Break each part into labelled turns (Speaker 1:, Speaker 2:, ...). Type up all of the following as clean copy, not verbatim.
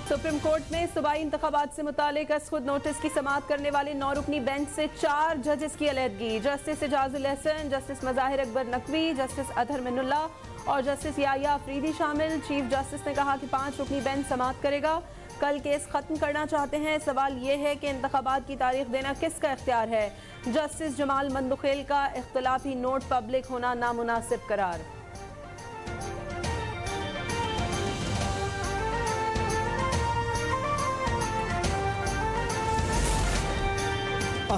Speaker 1: Supreme court में सूबाई इंतखाबात से मुतालिक खुद नोटिस की समाअत करने वाले 9 रुकनी बेंच से 4 जजेस की अलहदगी। Justice Ejazul Hassan, justice Mazahir Akbar Naqvi, justice Athar Minallah और जस्टिस याया अफरीदी शामिल। चीफ जस्टिस ने कहा कि 5 रुकनी बेंच समाअत करेगा। कल केस खत्म करना चाहते हैं। सवाल यह है कि इंतखाबात की तारीख देना किसका इख्तियार है। जस्टिस जमाल मंदुखेल का इख्तिलाफी नोट पब्लिक होना नामुनासिब करार।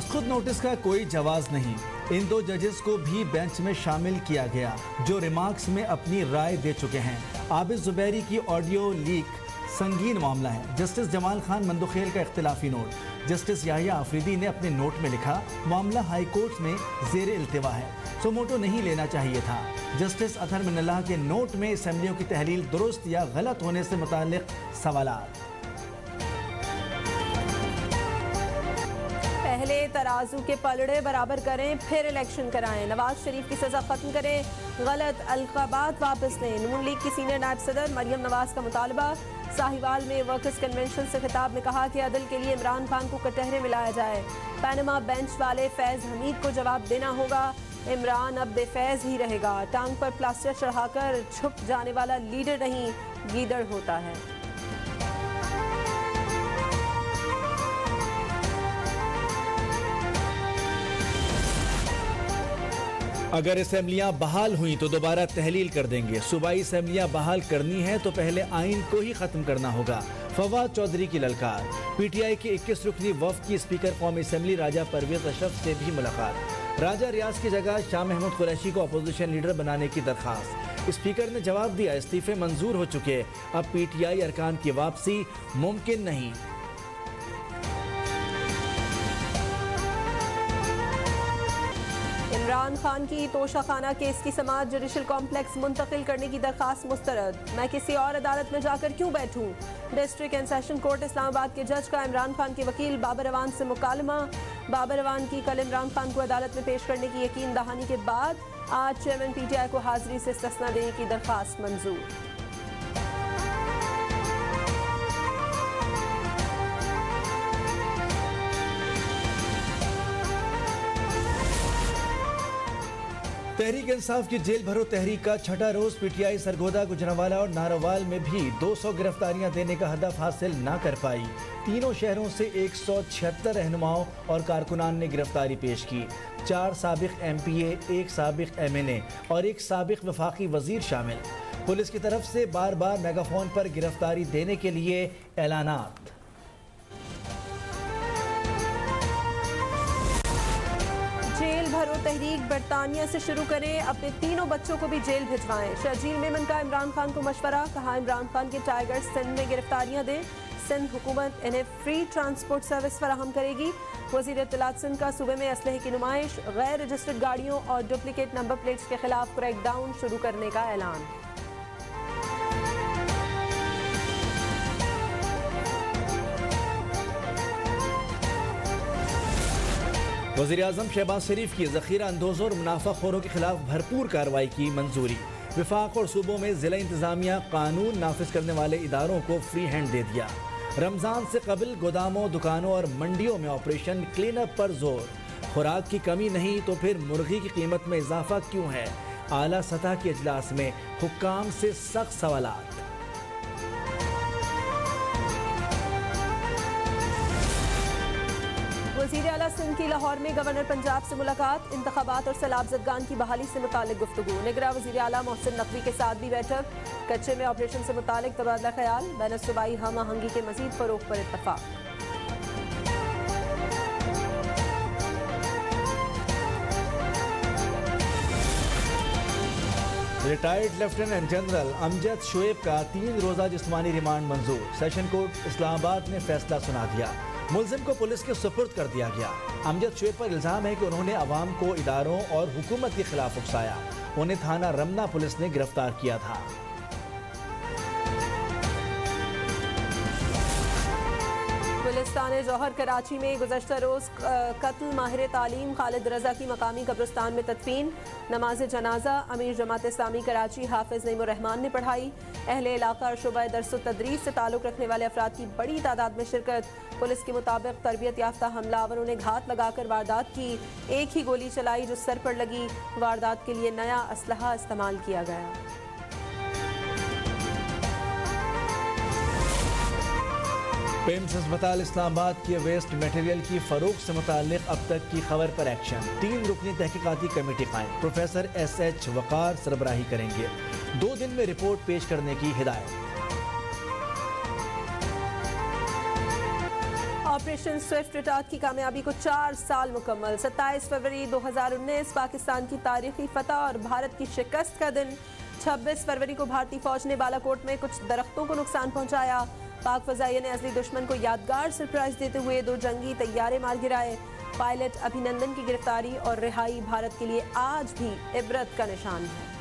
Speaker 2: खुद नोटिस का कोई जवाब नहीं। इन 2 जजेस को भी बेंच में शामिल किया गया जो रिमार्क्स में अपनी राय दे चुके हैं। आबिद जुबैरी की ऑडियो लीक संगीन मामला है। जस्टिस जमाल खान मंदुखेल का इख्तिलाफी नोट। जस्टिस याया अफरीदी ने अपने नोट में लिखा, मामला हाई कोर्ट में जेर इल्तिवा है, सो मोटो नहीं लेना चाहिए था। जस्टिस अतहर मिनुल्लाह के नोट में असेंबलियों की तहलील दुरुस्त या गलत होने से मुताल्लिक सवालात।
Speaker 1: पहले तराजू के पलड़े बराबर करें, फिर इलेक्शन कराएं। नवाज शरीफ की सजा खत्म करें, गलत अलकाबात वापस लें। नून लीग की सीनियर नायब सदर मरियम नवाज का मुतालबा। साहिवाल में वर्कर्स कन्वेंशन से खिताब में कहा कि अदल के लिए इमरान खान को कटहरे में लाया जाए। पैनमा बेंच वाले फैज हमीद को जवाब देना होगा। इमरान अब बेफैज ही रहेगा। टांग पर प्लास्टर चढ़ाकर छुप जाने वाला लीडर नहीं, गीदड़ होता है।
Speaker 2: अगर असेंबलियां बहाल हुई तो दोबारा तहलील कर देंगे। सूबाई असेंबलियां बहाल करनी है तो पहले आइन को ही खत्म करना होगा। फवाद चौधरी की ललकार। पीटीआई के 21 रुकनी वफ़द की स्पीकर कौमी असेंबली राजा परवेज अशरफ से भी मुलाकात। राजा रियाज की जगह शाह महमूद कुरैशी को अपोजिशन लीडर बनाने की दरखास्त। स्पीकर ने जवाब दिया, इस्तीफे मंजूर हो चुके, अब पीटीआई अरकान की वापसी मुमकिन नहीं।
Speaker 1: इमरान खान की तोशाखाना केस की समाअत जुडिशल कॉम्प्लेक्स मुंतकिल करने की दरखास्त मुस्तरद। मैं किसी और अदालत में जाकर क्यों बैठूं। District and session court Islamabad के जज का इमरान खान के वकील बाबर अवान से मुकालमा। बाबर अवान की कल इमरान खान को अदालत में पेश करने की यकीन दहानी के बाद आज चेयरमैन पीटीआई को हाजिरी से इस्तिस्ना देने की दरखास्त मंजूर।
Speaker 2: तहरीक इंसाफ की जेल भरो तहरीक का 6ठा रोज। पीटीआई सरगोदा, गुजरांवाला और नारोवाल में भी 200 गिरफ्तारियां देने का हदफ हासिल ना कर पाई। तीनों शहरों से 176 रहनुमाओं और कारकुनान ने गिरफ्तारी पेश की। 4 साबिक MPA, 1 साबिक MNA और 1 साबिक वफाकी वजीर शामिल। पुलिस की तरफ से बार बार मेगाफोन पर गिरफ्तारी देने के लिए ऐलानात।
Speaker 1: जेल भरो तहरीक बरतानिया से शुरू करें, अपने तीनों बच्चों को भी जेल भिजवाएं। शर्जील मेमन का इमरान खान को मशवरा। कहा, इमरान खान के टाइगर्स सिंध में गिरफ्तारियां दें, सिंध हुकूमत इन्हें फ्री ट्रांसपोर्ट सर्विस फराहम करेगी। वजीर इत्तलात सिंध का सूबे में असलहे की नुमाइश, गैर रजिस्टर्ड गाड़ियों और डुप्लीकेट नंबर प्लेट्स के खिलाफ क्रैकडाउन शुरू करने का ऐलान।
Speaker 2: वज़ीर आज़म शहबाज शरीफ की ज़ख़ीरा अंदोज़ों और मुनाफाखोरों के खिलाफ भरपूर कार्रवाई की मंजूरी। विफाक और सूबों में ज़िला इंतज़ामिया कानून नाफिज करने वाले इदारों को फ्री हैंड दे दिया। रमज़ान से कबल गोदामों, दुकानों और मंडियों में ऑपरेशन क्लीन अप पर जोर। खुराक की कमी नहीं तो फिर मुर्गी की कीमत में इजाफा क्यों है। आला सतह के इजलास में हुक्काम से सख्त सवालात।
Speaker 1: वज़ीर आला सिंध की लाहौर में गवर्नर पंजाब से मुलाकात। इंतखाबात और सैलाब ज़दगान की बहाली से मुतालिक गुफ्तगू। निगरां वज़ीर आला मोहसिन नकवी के साथ भी बैठक। कच्चे में ऑपरेशन से मुतालिक तबादला ख्याल। बैन सूबाई हम आहंगी के मज़ीद फ़रोग़ पर इत्तफ़ाक़।
Speaker 2: Retired lieutenant general Amjad Shoaib का 3 रोज़ा जिस्मानी रिमांड मंजूर। सेशन कोर्ट इस्लामाबाद ने फैसला सुना दिया। मुलजिम को पुलिस के सुपुर्द कर दिया गया। अमजद शोएब पर इल्जाम है कि उन्होंने अवाम को इदारों और हुकूमत के खिलाफ उकसाया। उन्हें थाना रमना पुलिस ने गिरफ्तार किया था।
Speaker 1: गुलिस्तान जौहर कराची में गुज़श्ता रोज़ कत्ल माहिर तालीम खालिद रजा की मकामी कब्रिस्तान में तदफीन। नमाज जनाजा अमीर जमात इस्लामी कराची हाफिज नईमुर रहमान ने पढ़ाई। अहले इलाका और शुबा दर्स व तदरीस से ताल्लुक़ रखने वाले अफराद की बड़ी तादाद में शिरकत। पुलिस के मुताबिक तरबियत याफ्ता हमलावरों ने घात लगाकर वारदात की। एक ही गोली चलाई जो सर पर लगी। वारदात के लिए नया असलहा इस्तेमाल किया गया।
Speaker 2: पेम्स अस्पताल इस्लामाबाद के वेस्ट मटेरियल की फरोख्त से मुताल्लिक अब तक की खबर पर एक्शन। 3 रुकनी तहकीकाती कमेटी कायम। प्रोफेसर SH वकार सरबराही करेंगे। 2 दिन में रिपोर्ट पेश करने की हिदायत।
Speaker 1: ऑपरेशन स्विफ्ट रिटार्ट की कामयाबी को 4 साल मुकम्मल। 27 फरवरी 2019 पाकिस्तान की तारीखी फतह और भारत की शिकस्त का दिन। 26 फरवरी को भारतीय फौज ने बालाकोट में कुछ दरख्तों को नुकसान पहुंचाया। पाक फजाइया ने असली दुश्मन को यादगार सरप्राइज देते हुए 2 जंगी तैयारे मार गिराए। पायलट अभिनंदन की गिरफ्तारी और रिहाई भारत के लिए आज भी इबरत का निशान है।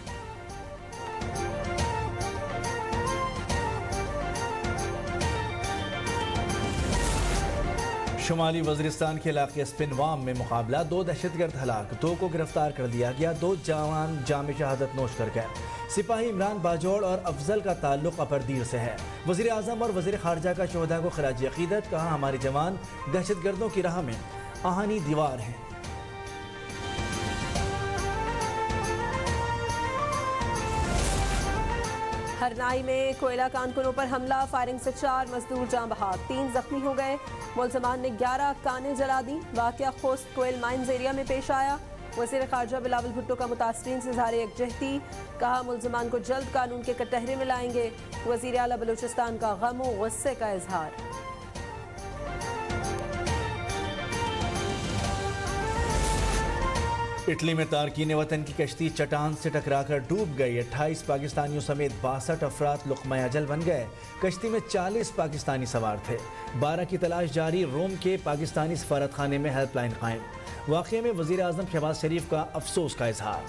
Speaker 2: शुमाली वज़ीरिस्तान के इलाके स्पिनवाम में मुकाबला। 2 दहशतगर्द हलाक, 2 को गिरफ्तार कर लिया गया। 2 जवान जाम शहादत नोश कर गए। सिपाही इमरान बाजौड़ और अफजल का ताल्लुक अपरदीर से है। वज़ीर आज़म और वज़ीर खारजा का शोहदा को खराज अकीदत। कहा हमारे जवान दहशतगर्दों की राह में आहानी दीवार हैं।
Speaker 1: हरनाई में कोयला कारखानों पर हमला। फायरिंग से 4 मजदूर जान बहक, 3 जख्मी हो गए। मुलजमान ने 11 कानें जला दी। वाक़या खोस्त कोयल माइंस एरिया में पेश आया। वज़ीर खारजा बिलावल भुट्टो का मुतासरीन से इज़हार यकजहती। कहा मुलजमान को जल्द कानून के कटहरे में लाएंगे। वज़ीर आला बलूचिस्तान का गम व गुस्से का इजहार।
Speaker 2: इटली में तारकीन वतन की कश्ती चट्टान से टकराकर डूब गई। 28 पाकिस्तानियों समेत 62 अफराद लुक़मा अजल बन गए। कश्ती में 40 पाकिस्तानी सवार थे। 12 की तलाश जारी। रोम के पाकिस्तानी सफारतखाने में हेल्पलाइन कायम। वाक़े में वज़ीर आज़म शहबाज शरीफ का अफसोस का इजहार।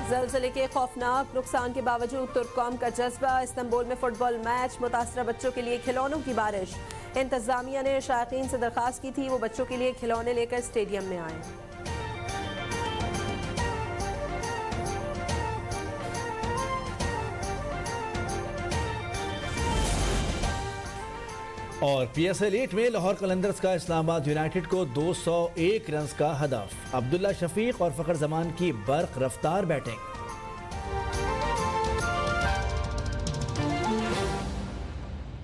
Speaker 1: ज़लज़ले के खौफनाक नुकसान के बावजूद तुर्ककौम का जज्बा। इस्तांबुल में फुटबॉल मैच। मुतासरा बच्चों के लिए खिलौनों की बारिश। इंतज़ामिया ने शायकीन से दरख्वास्त की थी वो बच्चों के लिए खिलौने लेकर स्टेडियम में आए।
Speaker 2: और PSL 8 में लाहौर कलंदर्स का इस्लामाबाद यूनाइटेड को 201 रन का हदफ। अब्दुल्ला शफीक और फ़खर जमान की बर्क रफ्तार बैटिंग।